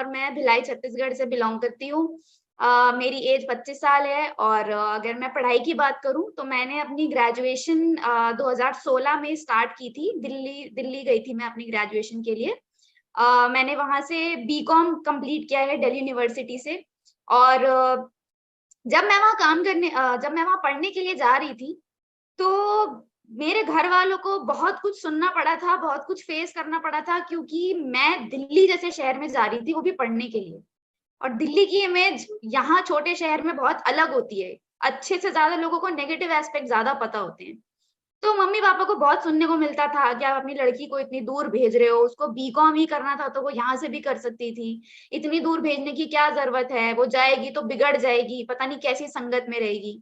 और मैं भिलाई छत्तीसगढ़ से बिलोंग करती हूँ। मेरी एज 25 साल है और अगर मैं पढ़ाई की बात करूँ तो मैंने अपनी ग्रेजुएशन 2016 में स्टार्ट की थी। दिल्ली दिल्ली गई थी मैं अपनी ग्रेजुएशन के लिए। मैंने वहाँ से बीकॉम कंप्लीट किया है दिल्ली यूनिवर्सिटी से। और जब मैं वहाँ पढ़ने के लिए जा रही थी, तो मेरे घर वालों को बहुत कुछ सुनना पड़ा था, बहुत कुछ फेस करना पड़ा था क्योंकि मैं दिल्ली जैसे शहर में जा रही थी, वो भी पढ़ने के लिए। और दिल्ली की इमेज यहाँ छोटे शहर में बहुत अलग होती है। अच्छे से ज़्यादा लोगों को नेगेटिव एस्पेक्ट ज़्यादा पता होते हैं। तो मम्मी-पापा को बहुत सुनने को मिलता था कि आप अपनी लड़की को इतनी दूर भेज रहे हो, उसको बीकॉम ही करना था तो वो यहाँ से भी कर सकती थी। इतनी दूर भेजने की क्या ज़रूरत है? वो जाएगी तो बिगड़ जाएगी, पता नहीं कैसी संगत में रहेगी।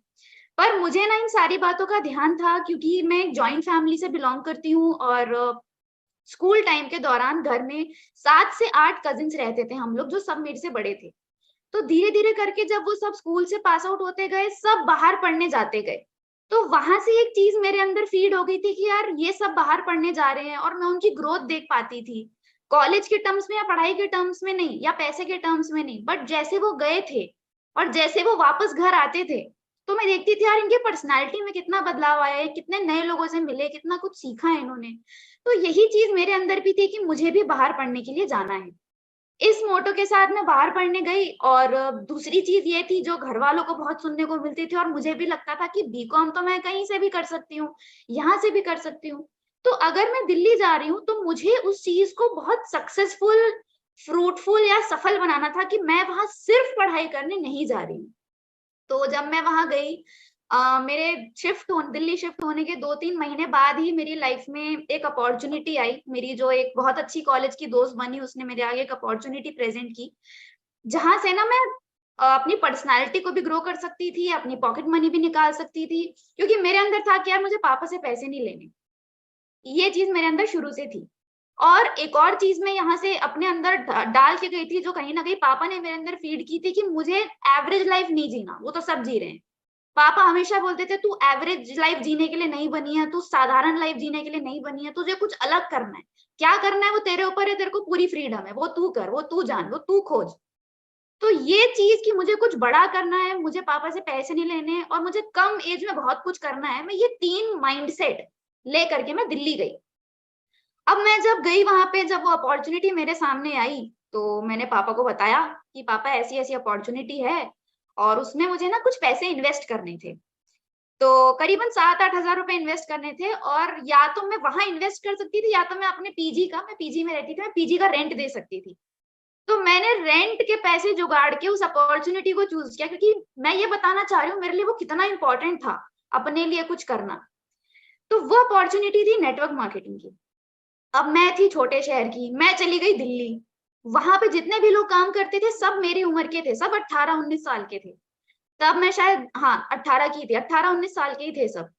पर मुझे ना इन सारी बातों का ध्यान था क्योंकि मैं एक जॉइंट फैमिली से बिलॉन्ग करती हूँ और स्कूल टाइम के दौरान घर में 7 से 8 कज़िन्स रहते थे हम लोग, जो सब मेरे से बड़े थे। तो धीरे-धीरे करके जब वो सब स्कूल से पास आउट होते गए, सब बाहर पढ़ने जाते गए। तो वहाँ से एक चीज़ मेरे अंदर फीड हो गई थी कि यार ये सब बाहर पढ़ने जा रहे हैं और मैं उनकी ग्रोथ देख पाती थी। कॉलेज के टर्म्स में या पढ़ाई के टर्म्स में नहीं या पैसे के टर्म्स में नहीं, बट जैसे वो गए थे और जैसे वो वापस घर आते थे, तो मैं देखती थी यार इनकी पर्सनैलिटी में कितना बदलाव आया है, कितने नए लोगों से मिले, कितना कुछ सीखा है इन्होंने। तो यही चीज़ मेरे अंदर भी थी कि मुझे भी बाहर पढ़ने के लिए जाना है। इस मोटो के साथ मैं बाहर पढ़ने गई और दूसरी चीज़ ये थी जो घरवालों को बहुत सुनने को मिलती थी और मुझे भी लगता था कि बीकॉम तो मैं कहीं से भी कर सकती हूँ, यहाँ से भी कर सकती हूँ। तो अगर मैं दिल्ली जा रही हूँ तो मुझे उस चीज़ को बहुत सक्सेसफुल, फ्रूटफुल या सफल बनाना था कि मैं वहाँ सिर्फ पढ़ाई करने नहीं जा रही हूँ। तो जब मैं वहाँ गई मेरे दिल्ली शिफ्ट होने के 2-3 महीने बाद ही मेरी लाइफ में एक अपॉर्च्युनिटी आई। मेरी जो एक बहुत अच्छी कॉलेज की दोस्त बनी, उसने मेरे आगे एक अपॉर्च्युनिटी प्रेज़ेंट की, जहाँ से ना मैं अपनी पर्सनैलिटी को भी ग्रो कर सकती थी, अपनी पॉकेट मनी भी निकाल सकती थी, क्योंकि मेरे अंदर था कि यार मुझे पापा से पैसे नहीं लेने। ये चीज़ मेरे अंदर शुरू से थी। और एक और चीज़ मैं यहाँ से अपने अंदर डाल के गई थी, जो कहीं न कहीं पापा ने मेरे अंदर फ़ीड की थी कि मुझे एवरेज लाइफ़ नहीं जीना, वो तो सब जी रहे हैं। पापा हमेशा बोलते थे, "तू एवरेज लाइफ़ जीने के लिए नहीं बनी है, तू साधारण लाइफ़ जीने के लिए नहीं बनी है, तुझे कुछ अलग करना है। क्या करना है वो तेरे ऊपर है, तेरे को पूरी फ्रीडम है, वो तू कर, वो तू जान, वो तू खोज।" तो ये चीज़ कि मुझे कुछ बड़ा करना है, मुझे पापा से पैसे नहीं लेने और मुझे कम एज में बहुत कुछ करना है, मैं ये 3 माइंडसेट लेकर के मैं दिल्ली गई। अब मैं जब गई वहाँ पे, जब वो अपॉर्च्युनिटी मेरे सामने आई, तो मैंने पापा को बताया कि पापा ऐसी-ऐसी अपॉर्च्युनिटी है और उसमें मुझे ना कुछ पैसे इन्वेस्ट करने थे। तो करीबन 7-8 हज़ार रुपए इन्वेस्ट करने थे और या तो मैं वहाँ इन्वेस्ट कर सकती थी या तो मैं अपने मैं पीजी में रहती थी, मैं पीजी का रेंट दे सकती थी। तो मैंने रेंट के पैसे जुगाड़ के उस अपॉर्च्युनिटी को चूज़ किया क्योंकि मैं ये बताना चाह रही हूँ मेरे लिए वो कितना इम्पोर्टेंट था, अपने लिए कुछ करना। तो वो अपॉर्च्युनिटी थी नेटवर्क मार्केटिंग की। अब मैं थी छोटे शहर की, मैं चली गई दिल्ली। वहाँ पे जितने भी लोग काम करते थे, सब मेरी उम्र के थे, सब 18-19 साल के थे। तब मैं शायद हाँ, 18 की थी, 18-19 साल के ही थे सब।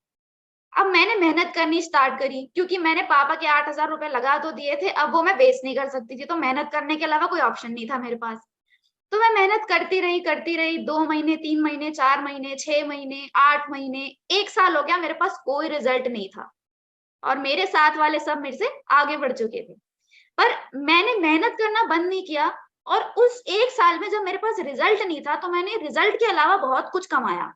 अब मैंने मेहनत करनी स्टार्ट करी क्योंकि मैंने पापा के 8,000 रुपए लगा तो दिए थे, अब वो मैं वेस्ट नहीं कर सकती थी, तो मेहनत करने के अलावा कोई ऑप्शन नहीं था मेरे पास। तो मैं मेहनत करती रही 2 महीने, 3 महीने, 4 महीने, 6 महीने, 8 महीने, 1 साल हो गया, मेरे पास कोई रिज़ल्ट नहीं था और मेरे साथ वाले सब मेरे से आगे बढ़ चुके थे। पर मैंने मेहनत करना बंद नहीं किया और उस 1 साल में जब मेरे पास रिज़ल्ट नहीं था, तो मैंने रिज़ल्ट के अलावा बहुत कुछ कमाया।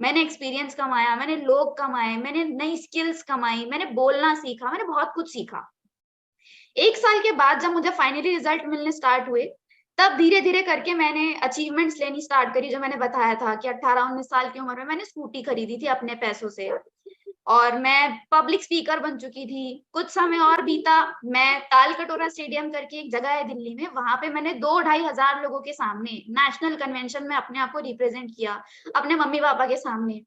मैंने एक्सपीरियंस कमाया, मैंने लोग कमाए, मैंने नई स्किल्स कमाई, मैंने बोलना सीखा, मैंने बहुत कुछ सीखा। 1 साल के बाद जब मुझे फाइनली रिज़ल्ट मिलने स्टार्ट हुए, तब धीरे-धीरे करके मैंने अचीवमेंट्स लेनी स्टार्ट करी, जो मैंने बताया था कि 18-19 साल की उम्र में मैंने स्कूटी खरीदी थी अपने पैसों से। और मैं पब्लिक स्पीकर बन चुकी थी। कुछ समय और बीता, मैं तालकटोरा स्टेडियम करके एक जगह है दिल्ली में, वहाँ पे मैंने 2 ढाई हज़ार लोगों के सामने नेशनल कन्वेंशन में अपने आप को रिप्रेज़ेंट किया, अपने मम्मी-पापा के सामने।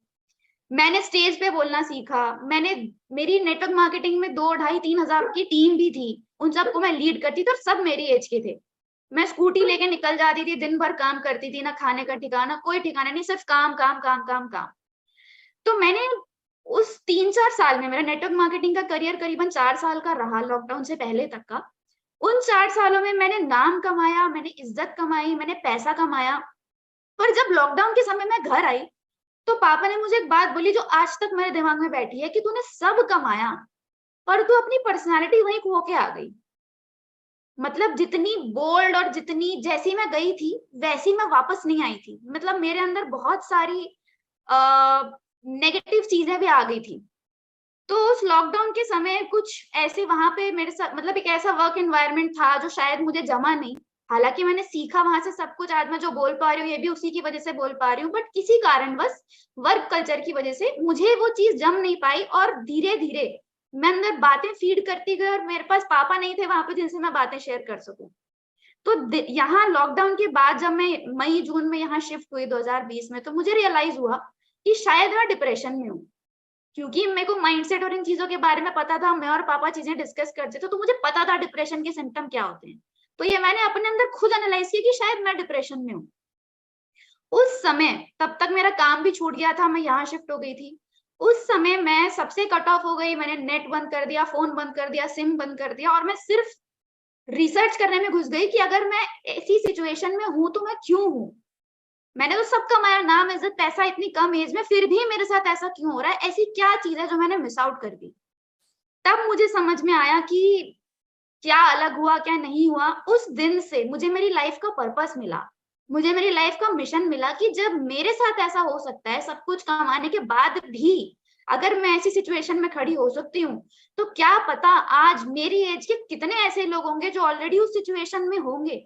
मैंने स्टेज पे बोलना सीखा, मेरी नेटवर्क मार्केटिंग में 2 ढाई 3 हज़ार की टीम भी थी, उन सबको मैं लीड करती थी और सब मेरी ऐज के थे। मैं स्कूटी लेके निकल जाती थी, दिन भर काम करती थी, ना खाने का ठिकाना, कोई ठिकाना नहीं, सिर्फ काम, काम, काम, काम, काम। तो मैंने उस 3-4 साल में मेरा नेटवर्क मार्केटिंग का करियर करीबन 4 साल का रहा लॉकडाउन से पहले तक का। उन 4 सालों में मैंने नाम कमाया, मैंने इज़्ज़त कमाई, मैंने पैसा कमाया। पर जब लॉकडाउन के समय मैं घर आई, तो पापा ने मुझे एक बात बोली जो आज तक मेरे दिमाग में बैठी है कि तूने सब कमाया, पर तू अपनी पर्सनैलिटी वहीं खो के आ गई। मतलब जितनी बोल्ड और जितनी जैसी मैं गई थी वैसी मैं वापस नहीं आई थी। मतलब मेरे अंदर बहुत सारी नेगेटिव चीजें भी आ गई थी। तो उस लॉकडाउन के समय कुछ ऐसे वहां पे मेरे साथ मतलब एक ऐसा वर्क एनवायरनमेंट था जो शायद मुझे जमा नहीं। हालांकि मैंने सीखा वहां से सब कुछ, आज मैं जो बोल पा रही हूँ ये भी उसी की वजह से बोल पा रही हूँ, बट किसी कारणवश वर्क कल्चर की वजह से मुझे वो चीज जम नहीं पाई और धीरे धीरे मैं अंदर बातें फीड करती गई और मेरे पास पापा नहीं थे वहां पे जिनसे मैं बातें शेयर कर सकूं। तो यहाँ लॉकडाउन के बाद जब मैं मई जून में यहाँ शिफ्ट हुई 2020 में, तो मुझे रियलाइज हुआ कि शायद मैं डिप्रेशन में हूँ। क्योंकि मेरे को माइंडसेट और इन चीजों के बारे में पता था, मैं और पापा चीजें डिस्कस करते थे, तो मुझे पता था डिप्रेशन के सिम्टम क्या होते हैं। तो ये मैंने अपने अंदर खुद एनालाइज किया कि शायद मैं डिप्रेशन में हूँ। उस समय तब तक मेरा काम भी छूट गया था, मैं यहाँ शिफ्ट हो गई थी। उस समय मैं सबसे कट ऑफ हो गई, मैंने नेट बंद कर दिया, फोन बंद कर दिया, सिम बंद कर दिया, और मैं सिर्फ रिसर्च करने में घुस गई कि अगर मैं ऐसी सिचुएशन में हूं तो मैं क्यों हूं। मैंने तो सब कमाया, नाम, इज्जत, पैसा इतनी कम एज में, फिर भी मेरे साथ ऐसा क्यों हो रहा है, ऐसी क्या चीज है जो मैंने मिस आउट कर दी। तब मुझे समझ में आया कि क्या अलग हुआ क्या नहीं हुआ। उस दिन से मुझे मेरी लाइफ का पर्पस मिला, मुझे मेरी लाइफ का मिशन मिला कि जब मेरे साथ ऐसा हो सकता है सब कुछ कमाने के बाद भी, अगर मैं ऐसी सिचुएशन में खड़ी हो सकती हूँ, तो क्या पता आज मेरी एज के कितने ऐसे लोग होंगे जो ऑलरेडी उस सिचुएशन में होंगे।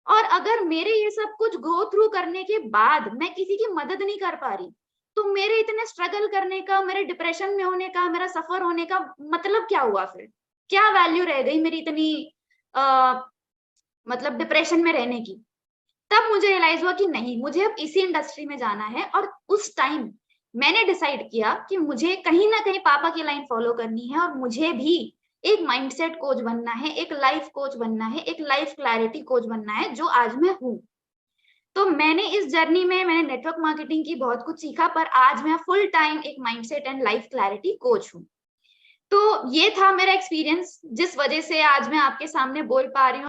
और अगर मेरे ये सब कुछ गो थ्रू करने के बाद मैं किसी की मदद नहीं कर पा रही, तो मेरे इतने स्ट्रगल करने का, मेरे डिप्रेशन में होने का, मेरा सफर होने का मतलब क्या हुआ फिर? क्या वैल्यू रह गई मेरी इतनी आ, मतलब डिप्रेशन में रहने की। तब मुझे रियलाइज हुआ कि नहीं, मुझे अब इसी इंडस्ट्री में जाना है। और उस टाइम मैंने डिसाइड किया कि मुझे कहीं ना कहीं पापा की लाइन फॉलो करनी है और मुझे भी एक माइंडसेट कोच बनना है, एक लाइफ कोच बनना है, एक लाइफ क्लैरिटी कोच बनना है, जो आज मैं हूँ। तो मैंने इस जर्नी में मैंने नेटवर्क मार्केटिंग की बहुत कुछ सीखा, पर आज मैं फुल टाइम एक mindset and life clarity coach हूँ। तो ये था मेरा एक्सपीरियंस जिस वजह से आज मैं आपके सामने बोल पा रही हूँ।